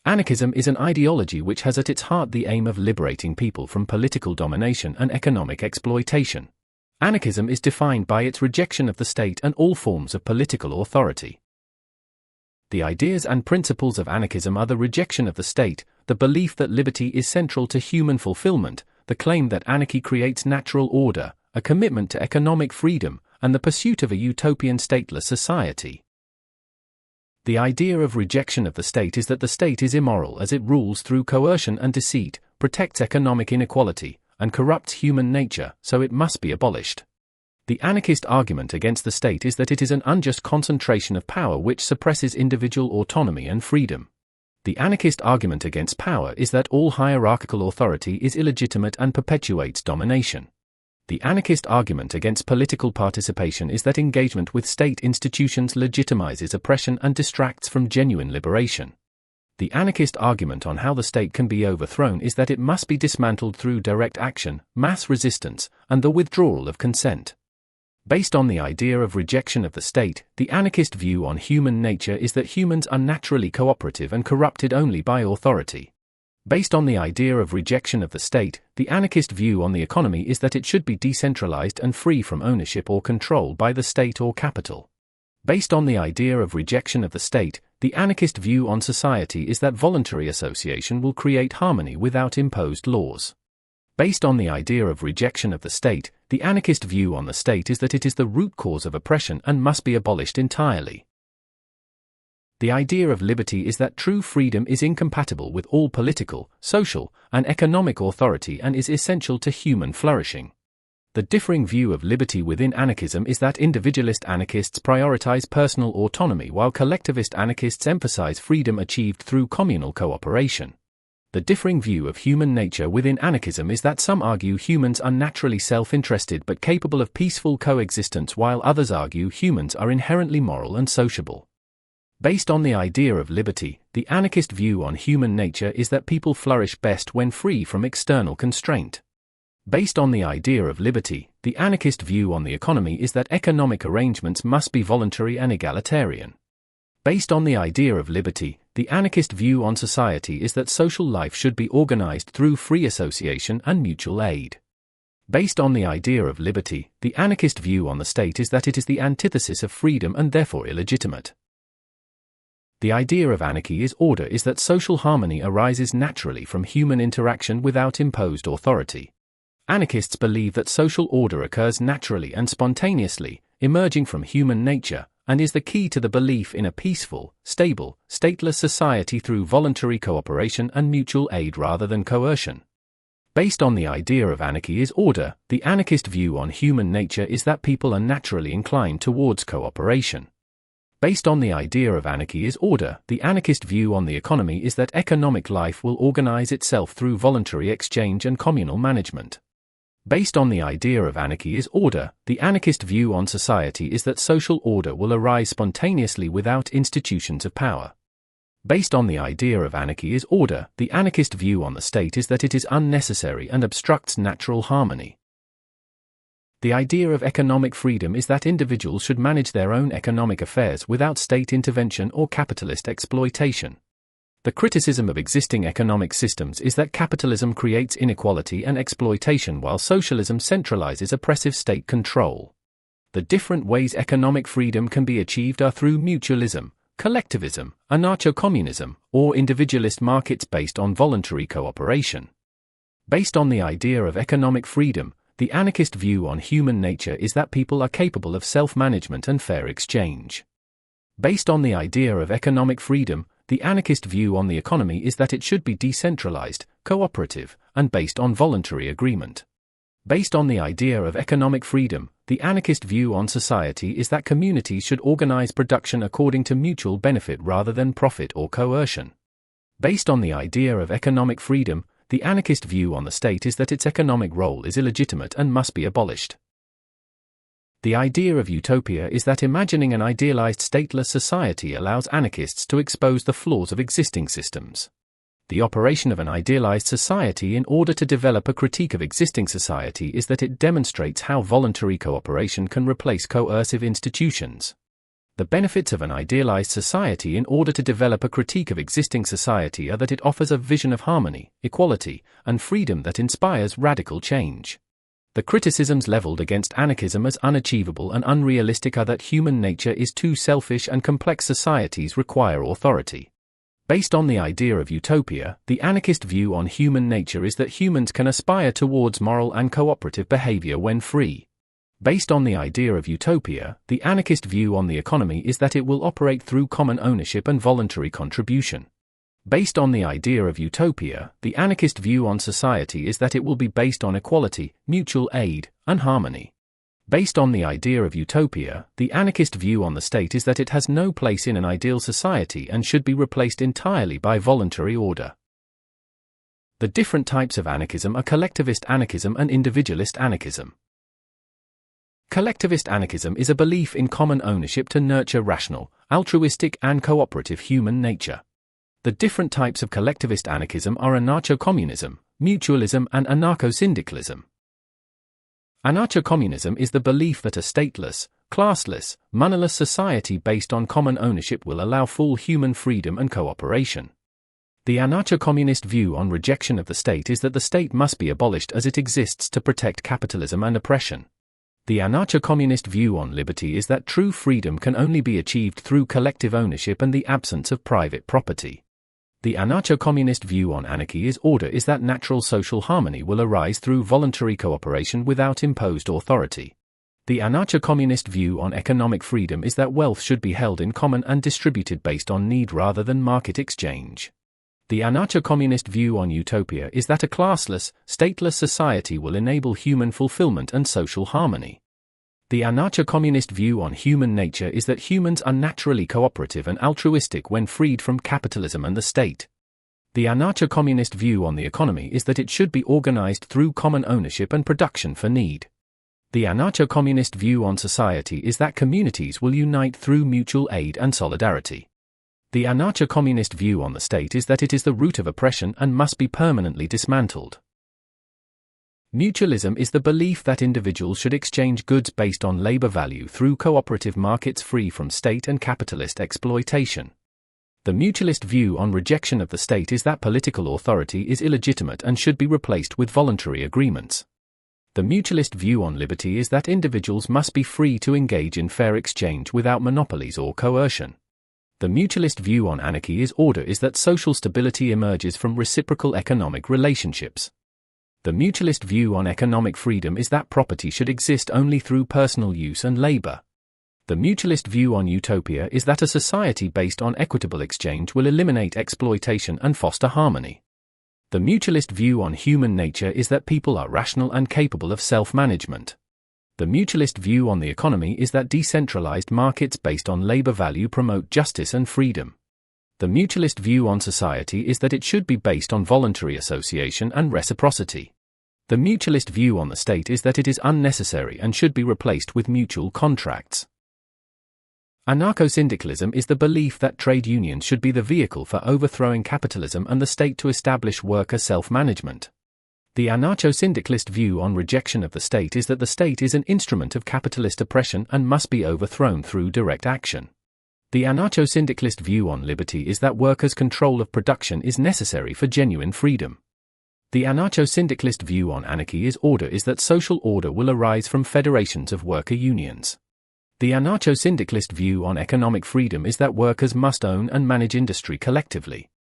Anarchism is an ideology which has at its heart the aim of liberating people from political domination and economic exploitation. Anarchism is defined by its rejection of the state and all forms of political authority. The ideas and principles of anarchism are the rejection of the state, the belief that liberty is central to human fulfillment, the claim that anarchy creates natural order, a commitment to economic freedom, and the pursuit of a utopian stateless society. The idea of rejection of the state is that the state is immoral as it rules through coercion and deceit, protects economic inequality, and corrupts human nature, so it must be abolished. The anarchist argument against the state is that it is an unjust concentration of power which suppresses individual autonomy and freedom. The anarchist argument against power is that all hierarchical authority is illegitimate and perpetuates domination. The anarchist argument against political participation is that engagement with state institutions legitimizes oppression and distracts from genuine liberation. The anarchist argument on how the state can be overthrown is that it must be dismantled through direct action, mass resistance, and the withdrawal of consent. Based on the idea of rejection of the state, the anarchist view on human nature is that humans are naturally cooperative and corrupted only by authority. Based on the idea of rejection of the state, the anarchist view on the economy is that it should be decentralized and free from ownership or control by the state or capital. Based on the idea of rejection of the state, the anarchist view on society is that voluntary association will create harmony without imposed laws. Based on the idea of rejection of the state, the anarchist view on the state is that it is the root cause of oppression and must be abolished entirely. The idea of liberty is that true freedom is incompatible with all political, social, and economic authority and is essential to human flourishing. The differing view of liberty within anarchism is that individualist anarchists prioritize personal autonomy while collectivist anarchists emphasize freedom achieved through communal cooperation. The differing view of human nature within anarchism is that some argue humans are naturally self-interested but capable of peaceful coexistence while others argue humans are inherently moral and sociable. Based on the idea of liberty, the anarchist view on human nature is that people flourish best when free from external constraint. Based on the idea of liberty, the anarchist view on the economy is that economic arrangements must be voluntary and egalitarian. Based on the idea of liberty, the anarchist view on society is that social life should be organized through free association and mutual aid. Based on the idea of liberty, the anarchist view on the state is that it is the antithesis of freedom and therefore illegitimate. The idea of anarchy is order is that social harmony arises naturally from human interaction without imposed authority. Anarchists believe that social order occurs naturally and spontaneously, emerging from human nature, and is the key to the belief in a peaceful, stable, stateless society through voluntary cooperation and mutual aid rather than coercion. Based on the idea of anarchy is order, the anarchist view on human nature is that people are naturally inclined towards cooperation. Based on the idea of anarchy is order, the anarchist view on the economy is that economic life will organize itself through voluntary exchange and communal management. Based on the idea of anarchy is order, the anarchist view on society is that social order will arise spontaneously without institutions of power. Based on the idea of anarchy is order, the anarchist view on the state is that it is unnecessary and obstructs natural harmony. The idea of economic freedom is that individuals should manage their own economic affairs without state intervention or capitalist exploitation. The criticism of existing economic systems is that capitalism creates inequality and exploitation while socialism centralizes oppressive state control. The different ways economic freedom can be achieved are through mutualism, collectivism, Anarcho-Communism, or individualist markets based on voluntary cooperation. Based on the idea of economic freedom, the anarchist view on human nature is that people are capable of self-management and fair exchange. Based on the idea of economic freedom, the anarchist view on the economy is that it should be decentralized, cooperative, and based on voluntary agreement. Based on the idea of economic freedom, the anarchist view on society is that communities should organize production according to mutual benefit rather than profit or coercion. Based on the idea of economic freedom, the anarchist view on the state is that its economic role is illegitimate and must be abolished. The idea of utopia is that imagining an idealized stateless society allows anarchists to expose the flaws of existing systems. The operation of an idealized society in order to develop a critique of existing society is that it demonstrates how voluntary cooperation can replace coercive institutions. The benefits of an idealized society in order to develop a critique of existing society are that it offers a vision of harmony, equality, and freedom that inspires radical change. The criticisms leveled against anarchism as unachievable and unrealistic are that human nature is too selfish and complex societies require authority. Based on the idea of utopia, the anarchist view on human nature is that humans can aspire towards moral and cooperative behavior when free. Based on the idea of utopia, the anarchist view on the economy is that it will operate through common ownership and voluntary contribution. Based on the idea of utopia, the anarchist view on society is that it will be based on equality, mutual aid, and harmony. Based on the idea of utopia, the anarchist view on the state is that it has no place in an ideal society and should be replaced entirely by voluntary order. The different types of anarchism are collectivist anarchism and individualist anarchism. Collectivist anarchism is a belief in common ownership to nurture rational, altruistic, and cooperative human nature. The different types of collectivist anarchism are Anarcho-Communism, Mutualism, and Anarcho-Syndicalism. Anarcho-Communism is the belief that a stateless, classless, moneyless society based on common ownership will allow full human freedom and cooperation. The anarcho-communist view on rejection of the state is that the state must be abolished as it exists to protect capitalism and oppression. The anarcho-communist view on liberty is that true freedom can only be achieved through collective ownership and the absence of private property. The anarcho-communist view on anarchy is order is that natural social harmony will arise through voluntary cooperation without imposed authority. The anarcho-communist view on economic freedom is that wealth should be held in common and distributed based on need rather than market exchange. The anarcho-communist view on utopia is that a classless, stateless society will enable human fulfillment and social harmony. The anarcho-communist view on human nature is that humans are naturally cooperative and altruistic when freed from capitalism and the state. The anarcho-communist view on the economy is that it should be organized through common ownership and production for need. The anarcho-communist view on society is that communities will unite through mutual aid and solidarity. The anarcho-communist view on the state is that it is the root of oppression and must be permanently dismantled. Mutualism is the belief that individuals should exchange goods based on labor value through cooperative markets free from state and capitalist exploitation. The mutualist view on rejection of the state is that political authority is illegitimate and should be replaced with voluntary agreements. The mutualist view on liberty is that individuals must be free to engage in fair exchange without monopolies or coercion. The mutualist view on anarchy is order is that social stability emerges from reciprocal economic relationships. The mutualist view on economic freedom is that property should exist only through personal use and labor. The mutualist view on utopia is that a society based on equitable exchange will eliminate exploitation and foster harmony. The mutualist view on human nature is that people are rational and capable of self-management. The mutualist view on the economy is that decentralized markets based on labor value promote justice and freedom. The mutualist view on society is that it should be based on voluntary association and reciprocity. The mutualist view on the state is that it is unnecessary and should be replaced with mutual contracts. Anarcho-Syndicalism is the belief that trade unions should be the vehicle for overthrowing capitalism and the state to establish worker self-management. The anarcho-syndicalist view on rejection of the state is that the state is an instrument of capitalist oppression and must be overthrown through direct action. The anarcho-syndicalist view on liberty is that workers' control of production is necessary for genuine freedom. The anarcho-syndicalist view on anarchy is order is that social order will arise from federations of worker unions. The anarcho-syndicalist view on economic freedom is that workers must own and manage industry collectively.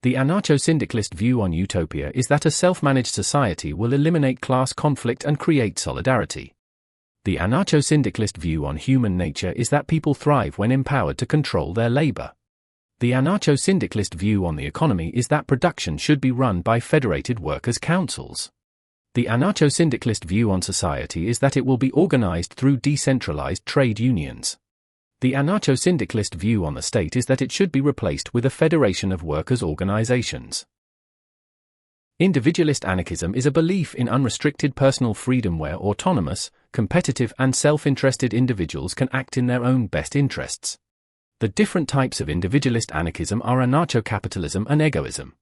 The anarcho-syndicalist view on utopia is that a self-managed society will eliminate class conflict and create solidarity. The anarcho-syndicalist view on human nature is that people thrive when empowered to control their labor. The anarcho-syndicalist view on the economy is that production should be run by federated workers' councils. The anarcho-syndicalist view on society is that it will be organized through decentralized trade unions. The anarcho-syndicalist view on the state is that it should be replaced with a federation of workers' organizations. Individualist anarchism is a belief in unrestricted personal freedom where autonomous, competitive, and self-interested individuals can act in their own best interests. The different types of individualist anarchism are anarcho-capitalism and egoism.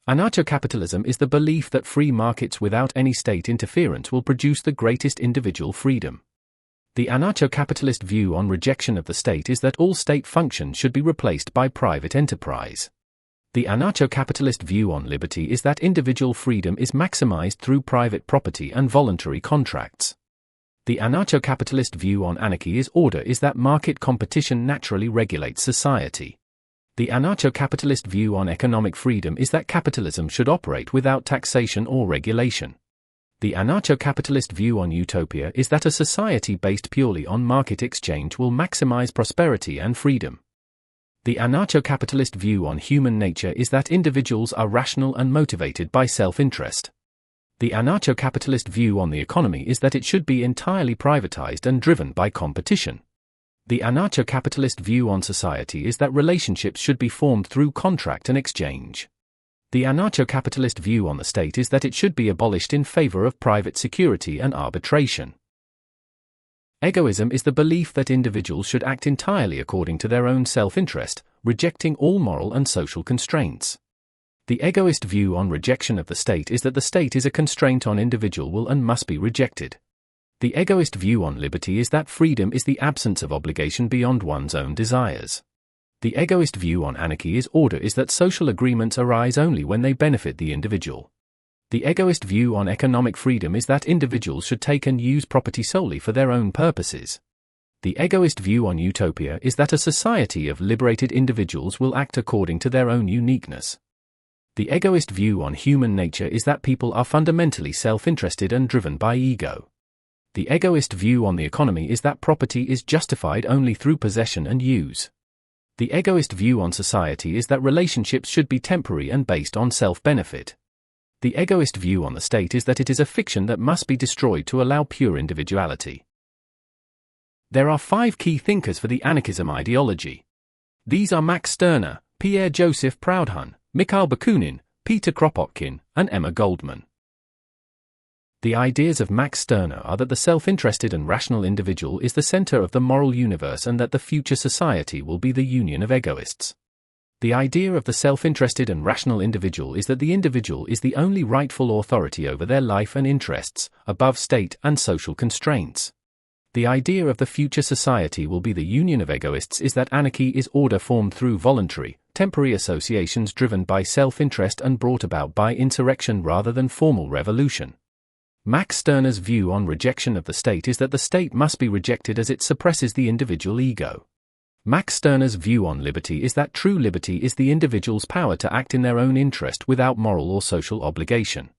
Anarcho-capitalism is the belief that free markets without any state interference will produce the greatest individual freedom. The anarcho-capitalist view on rejection of the state is that all state functions should be replaced by private enterprise. The anarcho-capitalist view on liberty is that individual freedom is maximized through private property and voluntary contracts. The anarcho-capitalist view on anarchy is order is that market competition naturally regulates society. The anarcho-capitalist view on economic freedom is that capitalism should operate without taxation or regulation. The anarcho-capitalist view on utopia is that a society based purely on market exchange will maximize prosperity and freedom. The anarcho-capitalist view on human nature is that individuals are rational and motivated by self-interest. The anarcho-capitalist view on the economy is that it should be entirely privatized and driven by competition. The anarcho-capitalist view on society is that relationships should be formed through contract and exchange. The anarcho-capitalist view on the state is that it should be abolished in favor of private security and arbitration. Egoism is the belief that individuals should act entirely according to their own self-interest, rejecting all moral and social constraints. The egoist view on rejection of the state is that the state is a constraint on individual will and must be rejected. The egoist view on liberty is that freedom is the absence of obligation beyond one's own desires. The egoist view on anarchy is order is that social agreements arise only when they benefit the individual. The egoist view on economic freedom is that individuals should take and use property solely for their own purposes. The egoist view on utopia is that a society of liberated individuals will act according to their own uniqueness. The egoist view on human nature is that people are fundamentally self-interested and driven by ego. The egoist view on the economy is that property is justified only through possession and use. The egoist view on society is that relationships should be temporary and based on self-benefit. The egoist view on the state is that it is a fiction that must be destroyed to allow pure individuality. There are 5 key thinkers for the anarchism ideology. These are Max Stirner, Pierre-Joseph Proudhon, Mikhail Bakunin, Peter Kropotkin, and Emma Goldman. The ideas of Max Stirner are that the self-interested and rational individual is the center of the moral universe and that the future society will be the union of egoists. The idea of the self-interested and rational individual is that the individual is the only rightful authority over their life and interests, above state and social constraints. The idea of the future society will be the union of egoists is that anarchy is order formed through voluntary, temporary associations driven by self-interest and brought about by insurrection rather than formal revolution. Max Stirner's view on rejection of the state is that the state must be rejected as it suppresses the individual ego. Max Stirner's view on liberty is that true liberty is the individual's power to act in their own interest without moral or social obligation.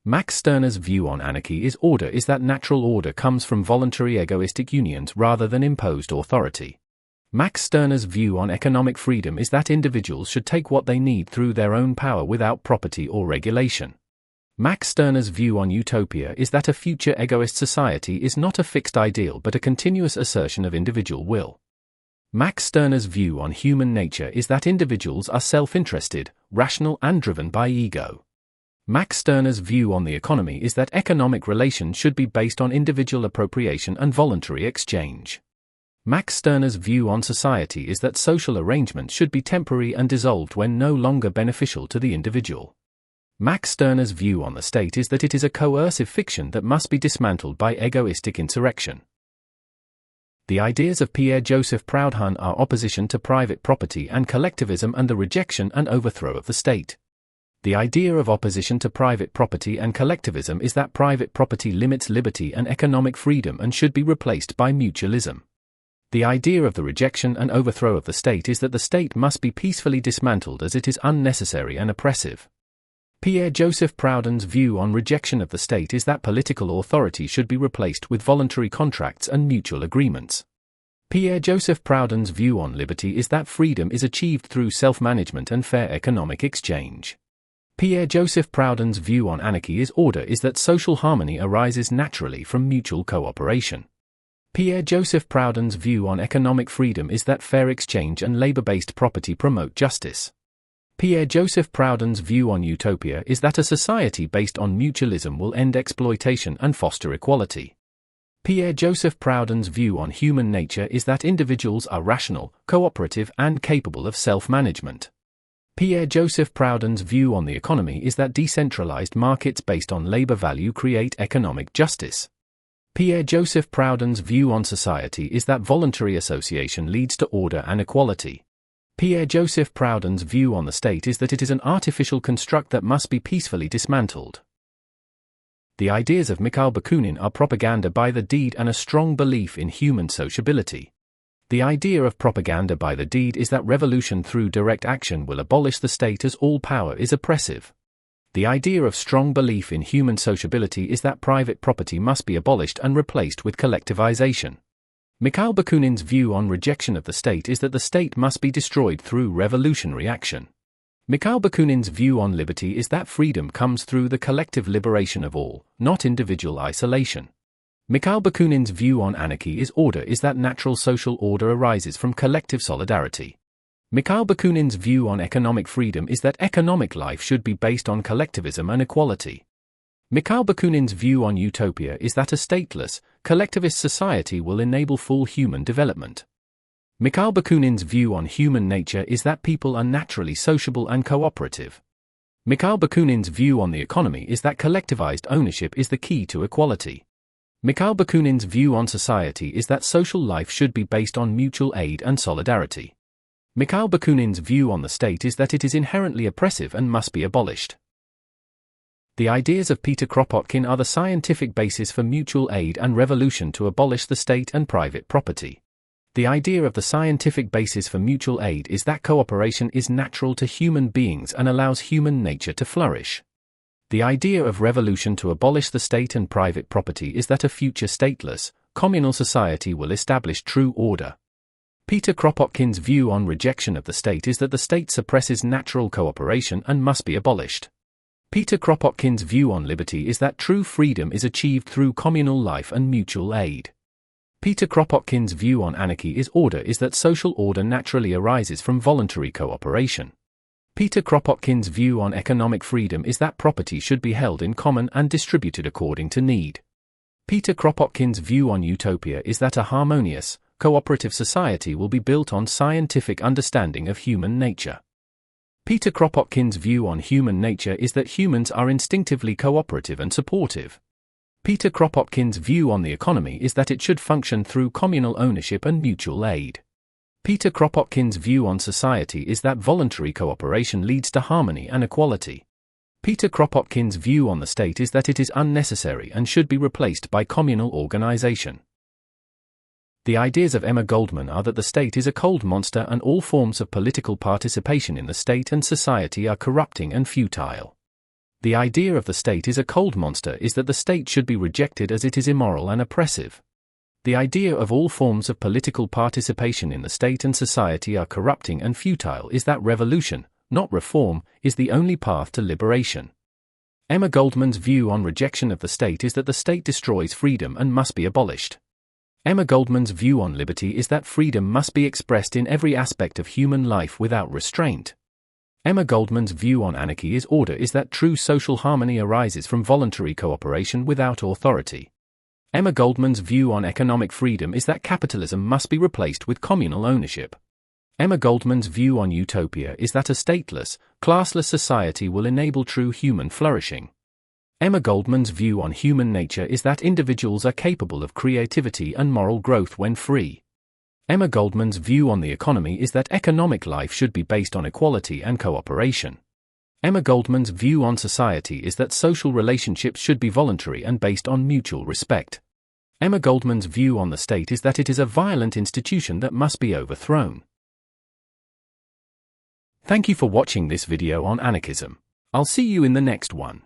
Max Stirner's view on anarchy is order is that natural order comes from voluntary egoistic unions rather than imposed authority. Max Stirner's view on economic freedom is that individuals should take what they need through their own power without property or regulation. Max Stirner's view on utopia is that a future egoist society is not a fixed ideal but a continuous assertion of individual will. Max Stirner's view on human nature is that individuals are self-interested, rational and driven by ego. Max Stirner's view on the economy is that economic relations should be based on individual appropriation and voluntary exchange. Max Stirner's view on society is that social arrangements should be temporary and dissolved when no longer beneficial to the individual. Max Stirner's view on the state is that it is a coercive fiction that must be dismantled by egoistic insurrection. The ideas of Pierre-Joseph Proudhon are opposition to private property and collectivism and the rejection and overthrow of the state. The idea of opposition to private property and collectivism is that private property limits liberty and economic freedom and should be replaced by mutualism. The idea of the rejection and overthrow of the state is that the state must be peacefully dismantled as it is unnecessary and oppressive. Pierre-Joseph Proudhon's view on rejection of the state is that political authority should be replaced with voluntary contracts and mutual agreements. Pierre-Joseph Proudhon's view on liberty is that freedom is achieved through self-management and fair economic exchange. Pierre-Joseph Proudhon's view on anarchy is order is that social harmony arises naturally from mutual cooperation. Pierre-Joseph Proudhon's view on economic freedom is that fair exchange and labor-based property promote justice. Pierre-Joseph Proudhon's view on utopia is that a society based on mutualism will end exploitation and foster equality. Pierre-Joseph Proudhon's view on human nature is that individuals are rational, cooperative and capable of self-management. Pierre-Joseph Proudhon's view on the economy is that decentralized markets based on labor value create economic justice. Pierre-Joseph Proudhon's view on society is that voluntary association leads to order and equality. Pierre-Joseph Proudhon's view on the state is that it is an artificial construct that must be peacefully dismantled. The ideas of Mikhail Bakunin are propaganda by the deed and a strong belief in human sociability. The idea of propaganda by the deed is that revolution through direct action will abolish the state as all power is oppressive. The idea of strong belief in human sociability is that private property must be abolished and replaced with collectivization. Mikhail Bakunin's view on rejection of the state is that the state must be destroyed through revolutionary action. Mikhail Bakunin's view on liberty is that freedom comes through the collective liberation of all, not individual isolation. Mikhail Bakunin's view on anarchy is order is that natural social order arises from collective solidarity. Mikhail Bakunin's view on economic freedom is that economic life should be based on collectivism and equality. Mikhail Bakunin's view on utopia is that a stateless, collectivist society will enable full human development. Mikhail Bakunin's view on human nature is that people are naturally sociable and cooperative. Mikhail Bakunin's view on the economy is that collectivized ownership is the key to equality. Mikhail Bakunin's view on society is that social life should be based on mutual aid and solidarity. Mikhail Bakunin's view on the state is that it is inherently oppressive and must be abolished. The ideas of Peter Kropotkin are the scientific basis for mutual aid and revolution to abolish the state and private property. The idea of the scientific basis for mutual aid is that cooperation is natural to human beings and allows human nature to flourish. The idea of revolution to abolish the state and private property is that a future stateless, communal society will establish true order. Peter Kropotkin's view on rejection of the state is that the state suppresses natural cooperation and must be abolished. Peter Kropotkin's view on liberty is that true freedom is achieved through communal life and mutual aid. Peter Kropotkin's view on anarchy is order is that social order naturally arises from voluntary cooperation. Peter Kropotkin's view on economic freedom is that property should be held in common and distributed according to need. Peter Kropotkin's view on utopia is that a harmonious, cooperative society will be built on scientific understanding of human nature. Peter Kropotkin's view on human nature is that humans are instinctively cooperative and supportive. Peter Kropotkin's view on the economy is that it should function through communal ownership and mutual aid. Peter Kropotkin's view on society is that voluntary cooperation leads to harmony and equality. Peter Kropotkin's view on the state is that it is unnecessary and should be replaced by communal organization. The ideas of Emma Goldman are that the state is a cold monster and all forms of political participation in the state and society are corrupting and futile. The idea of the state is a cold monster is that the state should be rejected as it is immoral and oppressive. The idea of all forms of political participation in the state and society are corrupting and futile is that revolution, not reform, is the only path to liberation. Emma Goldman's view on rejection of the state is that the state destroys freedom and must be abolished. Emma Goldman's view on liberty is that freedom must be expressed in every aspect of human life without restraint. Emma Goldman's view on anarchy is order is that true social harmony arises from voluntary cooperation without authority. Emma Goldman's view on economic freedom is that capitalism must be replaced with communal ownership. Emma Goldman's view on utopia is that a stateless, classless society will enable true human flourishing. Emma Goldman's view on human nature is that individuals are capable of creativity and moral growth when free. Emma Goldman's view on the economy is that economic life should be based on equality and cooperation. Emma Goldman's view on society is that social relationships should be voluntary and based on mutual respect. Emma Goldman's view on the state is that it is a violent institution that must be overthrown. Thank you for watching this video on anarchism. I'll see you in the next one.